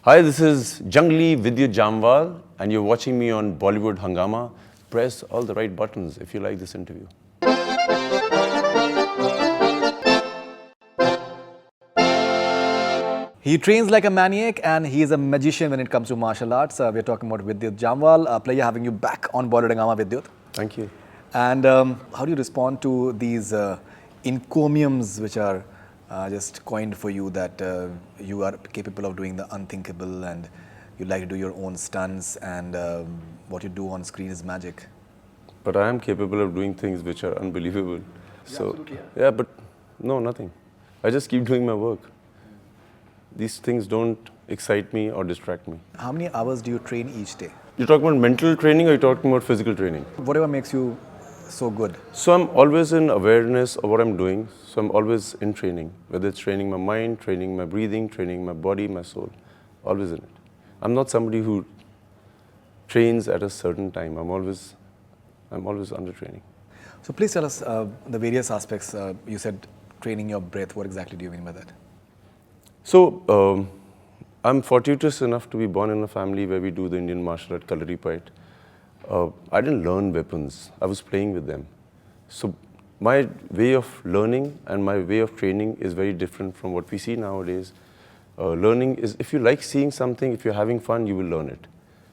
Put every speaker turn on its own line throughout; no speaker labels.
Hi, this is Junglee Vidyut Jamwal, and you're watching me on Bollywood Hungama. Press all the right buttons if you like this interview.
He trains like a maniac and he is a magician when it comes to martial arts. We're talking about Vidyut Jamwal. Pleasure having you back on Bollywood Hungama, Vidyut.
Thank you.
And how do you respond to these encomiums which are just coined for you that you are capable of doing the unthinkable and you like to do your own stunts and what you do on screen is magic?
But I am capable of doing things which are unbelievable.
Absolutely,
yeah, but no, nothing. I just keep doing my work. These things don't excite me or distract me.
How many hours do you train each day?
You're talking about mental training or you're talking about physical training?
Whatever makes you so good.
So I'm always in awareness of what I'm doing. So I'm always in training, whether it's training my mind, training my breathing, training my body, my soul, always in it. I'm not somebody who trains at a certain time. I'm always under training.
So please tell us the various aspects. You said training your breath. What exactly do you mean by that?
So I'm fortuitous enough to be born in a family where we do the Indian martial art Kalari Pait. I didn't learn weapons. I was playing with them. So my way of learning and my way of training is very different from what we see nowadays. Learning is, if you like seeing something, if you're having fun, you will learn it.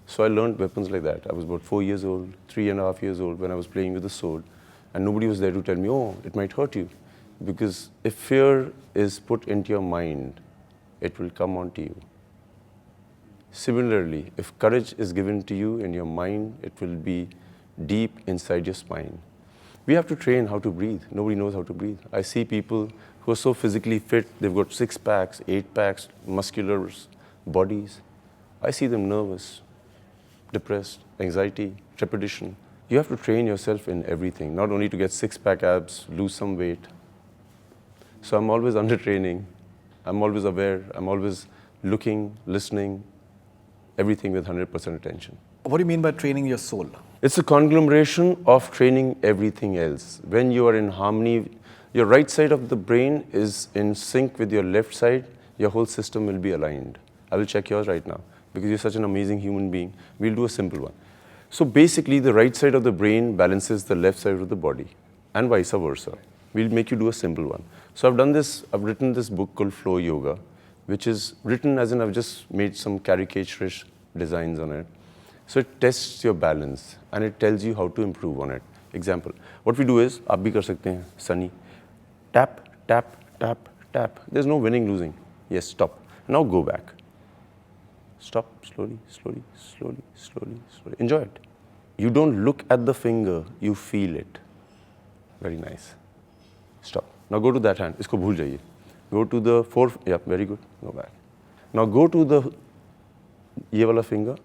So I learned weapons like that. I was about 4 years old, 3.5 years old when I was playing with a sword. And nobody was there to tell me, oh, it might hurt you. Because if fear is put into your mind, it will come onto you. Similarly, if courage is given to you in your mind, it will be deep inside your spine. We have to train how to breathe. Nobody knows how to breathe. I see people who are so physically fit, they've got 6 packs, 8 packs, muscular bodies. I see them nervous, depressed, anxiety, trepidation. You have to train yourself in everything, not only to get 6-pack abs, lose some weight. So I'm always under training. I'm always aware. I'm always looking, listening, everything with 100% attention.
What do you mean by training your soul?
It's a conglomeration of training everything else. When you are in harmony, your right side of the brain is in sync with your left side, your whole system will be aligned. I will check yours right now because you're such an amazing human being. We'll do a simple one. So basically, the right side of the brain balances the left side of the body and vice versa. We'll make you do a simple one. So I've written this book called Flow Yoga, which is written as in I've just made some caricaturish designs on it. So it tests your balance and it tells you how to improve on it. Example, what we do is, aap bhi kar sakte hain, Sunny. Tap, tap, tap, tap. There's no winning, losing. Yes, stop. Now go back. Stop, slowly, slowly, slowly, slowly, slowly. Enjoy it. You don't look at the finger, you feel it. Very nice. Stop. Now go to that hand. Isko bhul jaiye. Go to the fourth. Yeah, very good. Go back. Now go to the ye wala finger,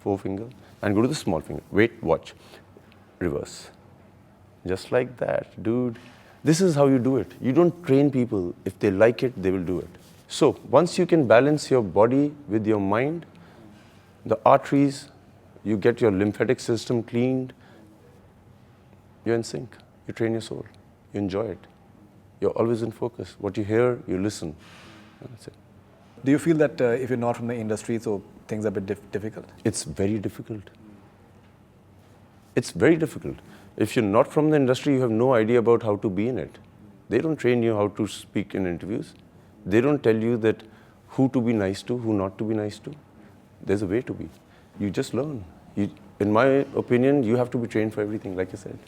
forefinger, and go to the small finger. Wait, watch. Reverse. Just like that, dude. This is how you do it. You don't train people. If they like it, they will do it. So once you can balance your body with your mind, the arteries, you get your lymphatic system cleaned, you're in sync. You train your soul. You enjoy it. You're always in focus. What you hear, you listen. That's it.
Do you feel that if you're not from the industry, so things are a bit difficult?
It's very difficult. It's very difficult. If you're not from the industry, you have no idea about how to be in it. They don't train you how to speak in interviews. They don't tell you that who to be nice to, who not to be nice to. There's a way to be. You just learn. In my opinion, you have to be trained for everything, like I said.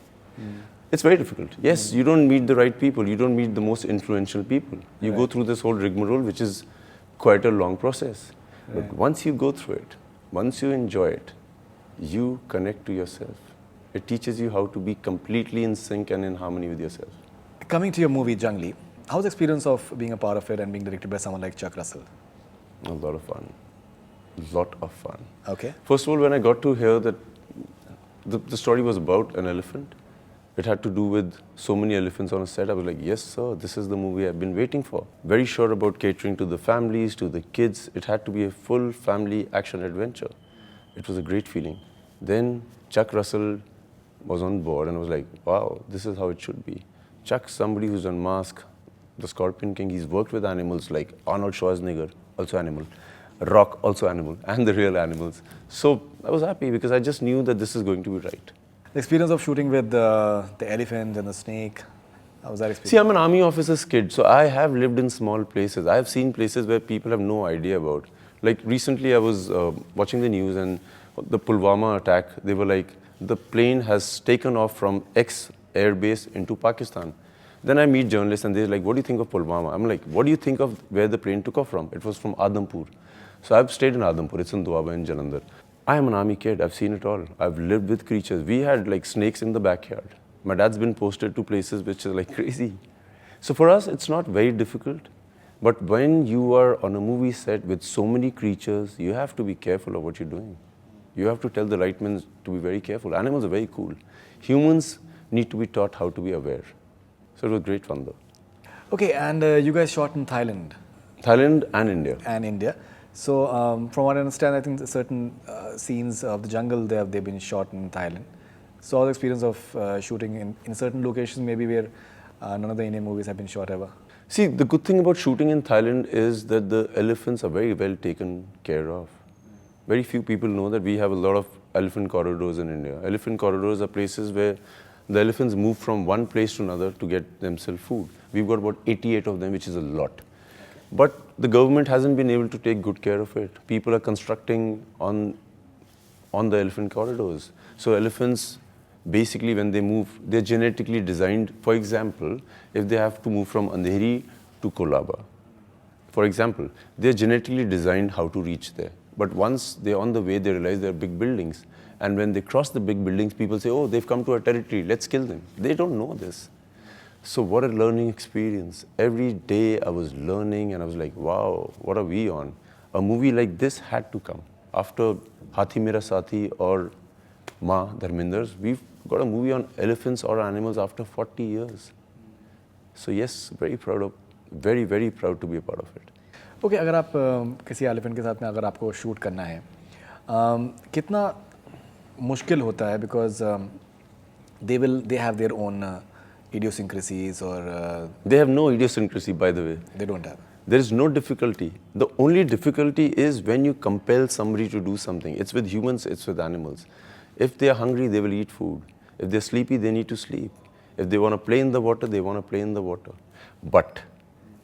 It's very difficult. Yes, you don't meet the right people. You don't meet the most influential people. You go through this whole rigmarole, which is quite a long process. But once you go through it, once you enjoy it, you connect to yourself. It teaches you how to be completely in sync and in harmony with yourself.
Coming to your movie, Junglee, how's the experience of being a part of it and being directed by someone like Chuck Russell?
A lot of fun. Lot of fun.
Okay.
First of all, when I got to hear that the story was about an elephant, it had to do with so many elephants on a set, I was like, yes, sir, this is the movie I've been waiting for. Very sure about catering to the families, to the kids. It had to be a full family action adventure. It was a great feeling. Then Chuck Russell was on board and I was like, wow, this is how it should be. Chuck's somebody who's done Mask, the Scorpion King. He's worked with animals like Arnold Schwarzenegger, also animal. rock, also animal, and the real animals. So I was happy because I just knew that this is going to be right.
The experience of shooting with the elephant and the snake, how was that experience?
See, I'm an army officer's kid, so I have lived in small places. I have seen places where people have no idea about. Like recently, I was watching the news and the Pulwama attack, they were like, the plane has taken off from X airbase into Pakistan. Then I meet journalists and they're like, what do you think of Pulwama? I'm like, what do you think of where the plane took off from? It was from Adhampur. So I've stayed in Adhampur, it's in Doaba in Jalandhar. I am an army kid, I've seen it all. I've lived with creatures. We had like snakes in the backyard. My dad's been posted to places which is like crazy. So for us, it's not very difficult. But when you are on a movie set with so many creatures, you have to be careful of what you're doing. You have to tell the right men to be very careful. Animals are very cool. Humans need to be taught how to be aware. So it was great fun though.
Okay, and you guys shot in Thailand.
Thailand and India.
And India. So from what I understand, I think certain scenes of the jungle, they've been shot in Thailand. So all the experience of shooting in certain locations, maybe where none of the Indian movies have been shot ever.
See, the good thing about shooting in Thailand is that the elephants are very well taken care of. Very few people know that we have a lot of elephant corridors in India. Elephant corridors are places where the elephants move from one place to another to get themselves food. We've got about 88 of them, which is a lot. But the government hasn't been able to take good care of it. People are constructing on the elephant corridors. So elephants, basically when they move, they're genetically designed. For example, if they have to move from Andheri to Kolaba, for example, they're genetically designed how to reach there. But once they're on the way, they realize there are big buildings. And when they cross the big buildings, people say, oh, they've come to our territory, let's kill them. They don't know this. So what a learning experience. Every day I was learning and I was like, wow, what are we on? A movie like this had to come. After Hathi Mera Sathi or Ma Dharmender's, we've got a movie on elephants or animals after 40 years. So yes, very, very proud to be a part of it.
Okay, अगर आप किसी elephant के साथ में अगर आपको shoot करना है, कितना मुश्किल होता है because they have their own idiosyncrasies or
they have no idiosyncrasy, by the way.
They don't have.
There is no difficulty. The only difficulty is when you compel somebody to do something. It's with humans, it's with animals. If they are hungry, they will eat food. If they're sleepy, they need to sleep. If they want to play in the water, they want to play in the water. But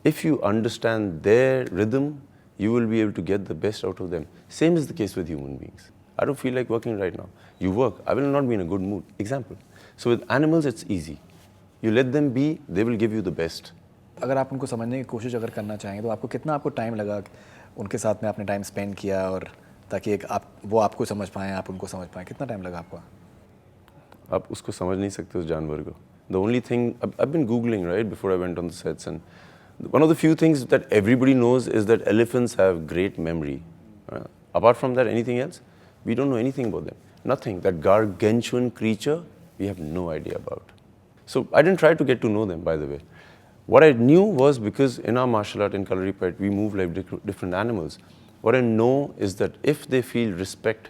if you understand their rhythm, you will be able to get the best out of them. Same is the case with human beings. I don't feel like working right now. You work, I will not be in a good mood. Example. So with animals, it's easy. You let them be, they will give you the best.
अगर आप उनको समझने की कोशिश अगर करना चाहेंगे तो आपको कितना टाइम लगा उनके साथ में आपने टाइम स्पेंड किया और ताकि वो आपको समझ पाएं आप उनको समझ पाएं कितना टाइम लगा आपको
आप उसको समझ नहीं सकते उस जानवर को. The only thing, I've been Googling, right, before I went on the sets, and one of the few things that everybody knows is that elephants have great memory. Apart from that, anything else? We don't know anything about them. Nothing. That gargantuan creature, we have no idea about. So I didn't try to get to know them, by the way. What I knew was because in our martial art in Kalaripayat, we move like different animals. What I know is that if they feel respect,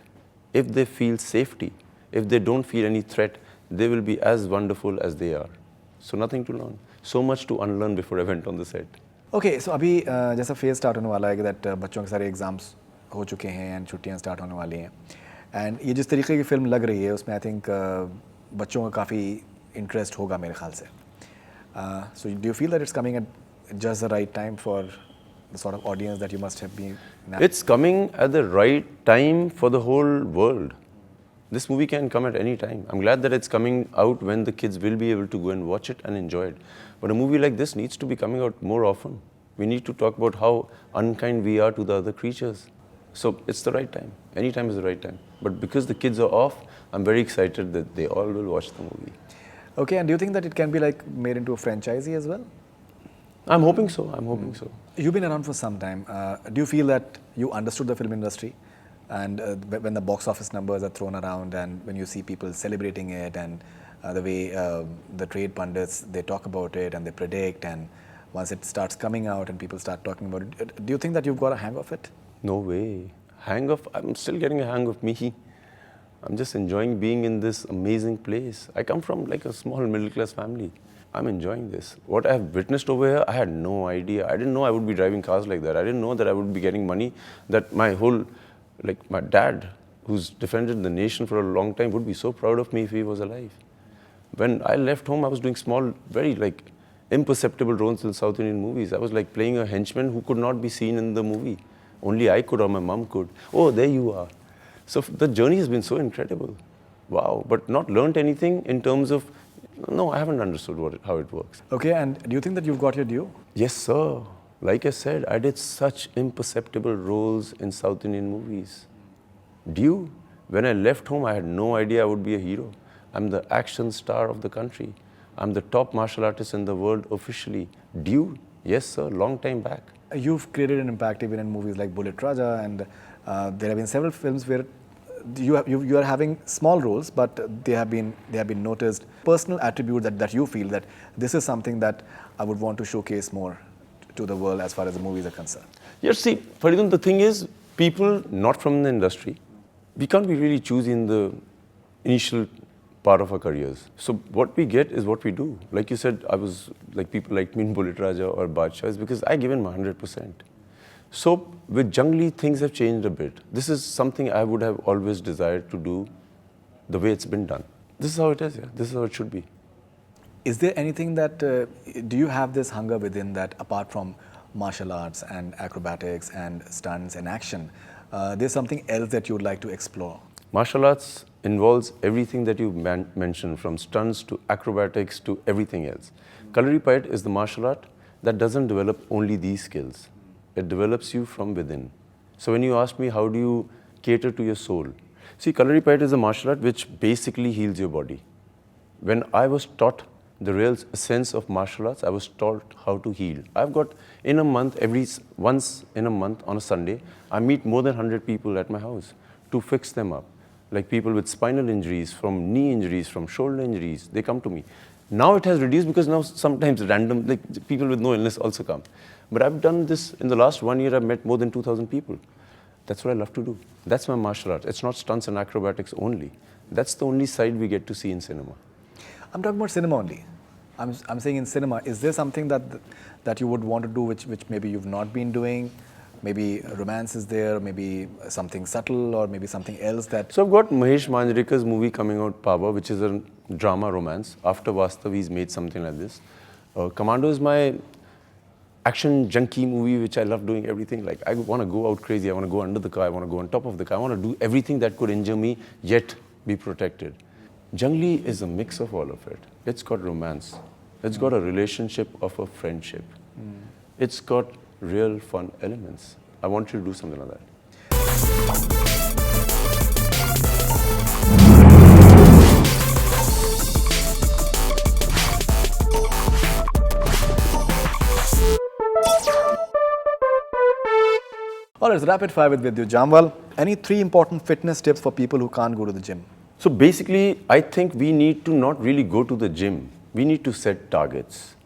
if they feel safety, if they don't feel any threat, they will be as wonderful as they are. So nothing to learn. So much to unlearn before I went on the set.
Okay, so अभी जैसा phase start होने वाला है कि that बच्चों के सारे exams हो चुके हैं एंड छुट्टियां स्टार्ट होने वाली हैं एंड ये जिस तरीके की फिल्म लग रही है उसमें आई थिंक बच्चों का काफ़ी इंटरेस्ट होगा मेरे ख्याल से. So do you feel that it's coming at just the right time for the sort of audience that you must have been?
It's coming at the right time for the whole world. This movie can come at any time. I'm glad that it's coming out when the kids will be able to go and watch it and enjoy it. But a movie like this needs to be coming out more often. We need to talk about how unkind we are to the other creatures. So it's the right time. Any time is the right time. But because the kids are off, I'm very excited that they all will watch the movie.
Okay, and do you think that it can be like made into a franchisee as well?
I'm hoping so. I'm hoping so.
You've been around for some time. Do you feel that you understood the film industry? And when the box office numbers are thrown around and when you see people celebrating it and the way the trade pundits, they talk about it and they predict and once it starts coming out and people start talking about it, do you think that you've got a hang of it?
No way. Hang of, I'm still getting a hang of me. I'm just enjoying being in this amazing place. I come from like a small middle class family. I'm enjoying this. What I have witnessed over here, I had no idea. I didn't know I would be driving cars like that. I didn't know that I would be getting money, that my whole, like my dad, who's defended the nation for a long time, would be so proud of me if he was alive. When I left home, I was doing small, very like imperceptible roles in South Indian movies. I was like playing a henchman who could not be seen in the movie. Only I could or my mom could. Oh, there you are. So the journey has been so incredible. Wow, but not learned anything in terms of, no, I haven't understood how it works.
Okay, and do you think that you've got your due?
Yes, sir. Like I said, I did such imperceptible roles in South Indian movies. Due? When I left home, I had no idea I would be a hero. I'm the action star of the country. I'm the top martial artist in the world officially. Due? Yes, sir, long time back.
You've created an impact even in movies like Bullet Raja, and there have been several films where you are having small roles, but they have been noticed. Personal attribute that you feel that this is something that I would want to showcase more to the world as far as the movies are concerned.
Yes, see, Faridoon, the thing is, people not from the industry, we can't be really choosy in the initial part of our careers. So what we get is what we do. Like you said, I was like people like me in Bullet Raja or Badshah is because I give in my 100%. So with Junglee, things have changed a bit. This is something I would have always desired to do the way it's been done. This is how it is, yeah. This is how it should be.
Is there anything that, do you have this hunger within that apart from martial arts and acrobatics and stunts and action, there's something else that you would like to explore?
Martial arts involves everything that you mentioned, from stunts to acrobatics to everything else. Kalaripayat is the martial art that doesn't develop only these skills. It develops you from within. So when you ask me, how do you cater to your soul? See, Kalaripayat is a martial art which basically heals your body. When I was taught the real sense of martial arts, I was taught how to heal. I've got, in a month, once in a month on a Sunday, I meet more than 100 people at my house to fix them up. Like people with spinal injuries, from knee injuries, from shoulder injuries, they come to me. Now it has reduced because now sometimes random, like people with no illness also come. But I've done this in the last 1 year, I've met more than 2,000 people. That's what I love to do. That's my martial art. It's not stunts and acrobatics only. That's the only side we get to see in cinema.
I'm talking about cinema only. I'm saying in cinema, is there something that you would want to do which maybe you've not been doing? Maybe romance is there, maybe something subtle, or maybe something else that...
So I've got Mahesh Manjrekar's movie coming out, Pava, which is a drama romance. After Vastav, he's made something like this. Commando is my action junkie movie, which I love doing everything. Like, I want to go out crazy. I want to go under the car. I want to go on top of the car. I want to do everything that could injure me, yet be protected. Junglee is a mix of all of it. It's got romance. It's got a relationship of a friendship. It's got real fun elements. I want you to do something like that.
All right, it's rapid fire with Vidyut Jamwal. Any 3 important fitness tips for people who can't go to the gym?
So basically, I think we need to not really go to the gym. We need to set targets.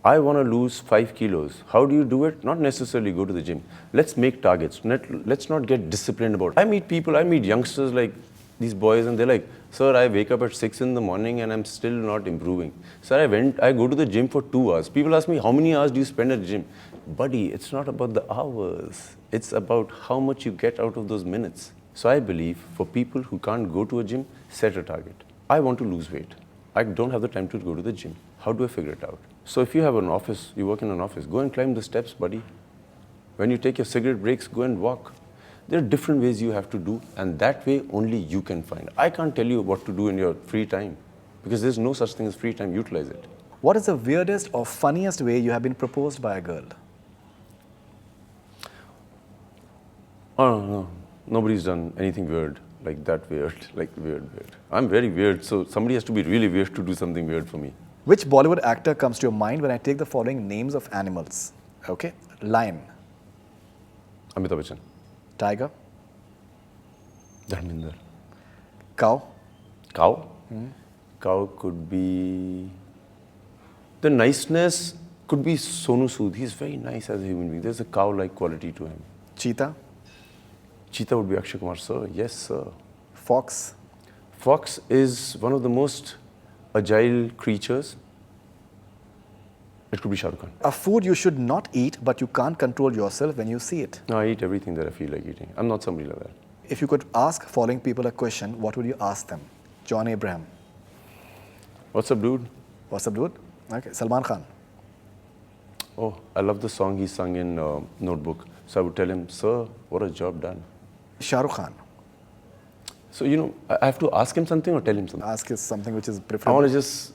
I want to lose 5 kilos. How do you do it? Not necessarily go to the gym. Let's make targets. Let's not get disciplined about it. I meet people, I meet youngsters like these boys, and they're like, sir, I wake up at 6 in the morning and I'm still not improving. Sir, I go to the gym for 2 hours. People ask me, how many hours do you spend at the gym? Buddy, it's not about the hours. It's about how much you get out of those minutes. So I believe for people who can't go to a gym, set a target. I want to lose weight. I don't have the time to go to the gym. How do I figure it out? So if you have an office, you work in an office, go and climb the steps, buddy. When you take your cigarette breaks, go and walk. There are different ways you have to do, and that way only you can find. I can't tell you what to do in your free time, because there's no such thing as free time. Utilize it.
What is the weirdest or funniest way you have been proposed by a girl?
Oh, no. Nobody's done anything weird, like that weird, like weird. I'm very weird, so somebody has to be really weird to do something weird for me.
Which Bollywood actor comes to your mind when I take the following names of animals? Okay. Lion.
Amitabh Bachchan.
Tiger.
Dharminder.
Cow.
Cow? Cow could be... The niceness could be Sonu Sood. He's very nice as a human being. There's a cow-like quality to him.
Cheetah.
Cheetah would be Akshay Kumar, sir. Yes, sir.
Fox.
Fox is one of the most agile creatures It could be Shah Rukh Khan.
A food you should not eat, but you can't control yourself when you see it.
No, I eat everything that I feel like eating. I'm not somebody like that.
If you could ask following people a question, what would you ask them? John Abraham.
What's up, dude?
What's up, dude? Okay. Salman Khan.
Oh, I love the song he sung in Notebook. So I would tell him, sir, what a job done.
Shah Rukh Khan.
So, you know, I have to ask him something or tell him something?
Ask is something which is
I
preferable.
want to just,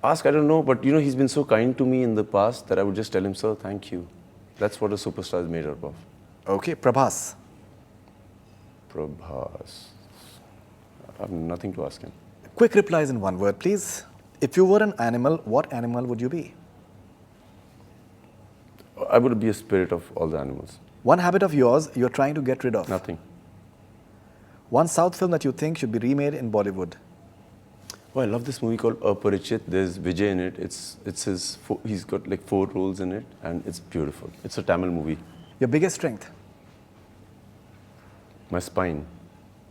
ask, I don't know, but, you know, he's been so kind to me in the past that I would just tell him, sir, thank you. That's what a superstar is made up of.
Okay. Prabhas.
Prabhas. I have nothing to ask him.
Quick replies in one word, please. If you were an animal, what animal would you be?
I would be a spirit of all the animals.
One habit of yours you're trying to get rid of.
Nothing.
One South film that you think should be remade in Bollywood.
Oh, I love this movie called Aparichit. There's Vijay in it. He's got like 4 roles in it, and it's beautiful. It's a Tamil movie.
Your biggest strength,
My spine.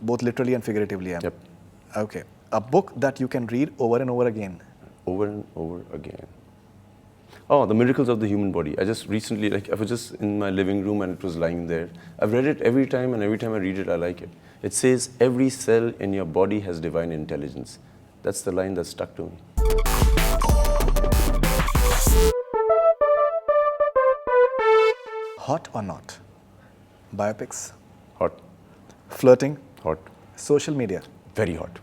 both literally and figuratively. Yeah?
Yep.
Okay. A book that you can read over and over again.
Over and over again. Oh, The Miracles of the Human Body. I just recently, I was just in my living room and it was lying there. I've read it every time, and every time I read it, I like it. It says, every cell in your body has divine intelligence. That's the line that stuck to me.
Hot or not? Biopics,
Hot.
flirting,
Hot.
social media,
Very hot.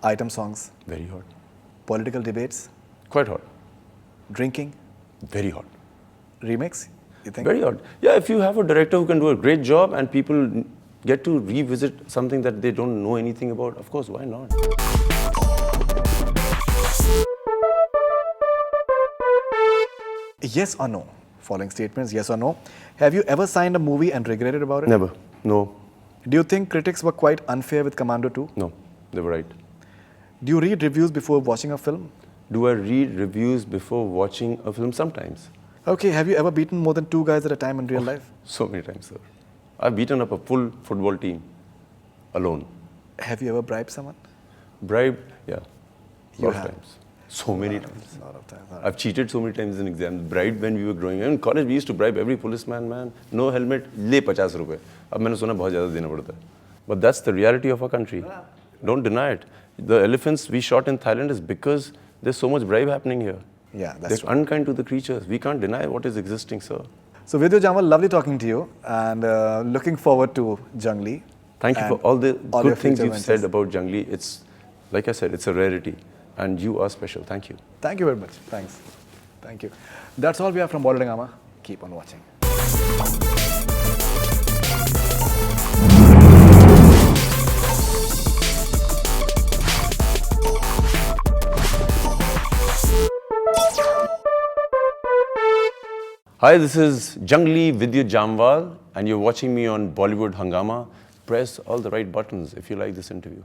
item songs,
Very hot.
political debates,
Quite hot.
drinking,
Very hot.
remakes, you think?
Very hot. Yeah, if you have a director who can do a great job and people get to revisit something that they don't know anything about, of course, why not?
Yes or no? Following statements, yes or no. Have you ever signed a movie and regretted about it?
Never. No.
Do you think critics were quite unfair with Commando 2?
No. They were right.
Do you read reviews before watching a film?
Do I read reviews before watching a film? Sometimes.
Okay, have you ever beaten more than 2 guys at a time in real life?
So many times, sir. I've beaten up a full football team alone.
Have you ever bribed someone?
Bribed? Yeah.
You
Lot of
have.
times. So many times.
A lot of times.
I've cheated so many times in exams. Bribed when we were growing up. In college, we used to bribe every policeman, man. No helmet, le 50 रुपए. अब मैंने सुना बहुत ज़्यादा देना पड़ता है. But that's the reality of our country. Don't deny it. The elephants we shot in Thailand is because there's so much bribe happening here.
Yeah, that's
They're
true.
unkind to the creatures. We can't deny what is existing, sir.
So Vidyut Jamwal, lovely talking to you, and looking forward to Junglee.
Thank you for
and
all the
all your
good things
future
you've
ventures.
said about Junglee. It's, like I said, it's a rarity. And you are special. Thank you.
Thank you very much. Thanks. Thank you. That's all we have from Bollywood Hungama. Keep on watching.
Hi, this is Junglee Vidyut Jamwal, and you're watching me on Bollywood Hungama. Press all the right buttons if you like this interview.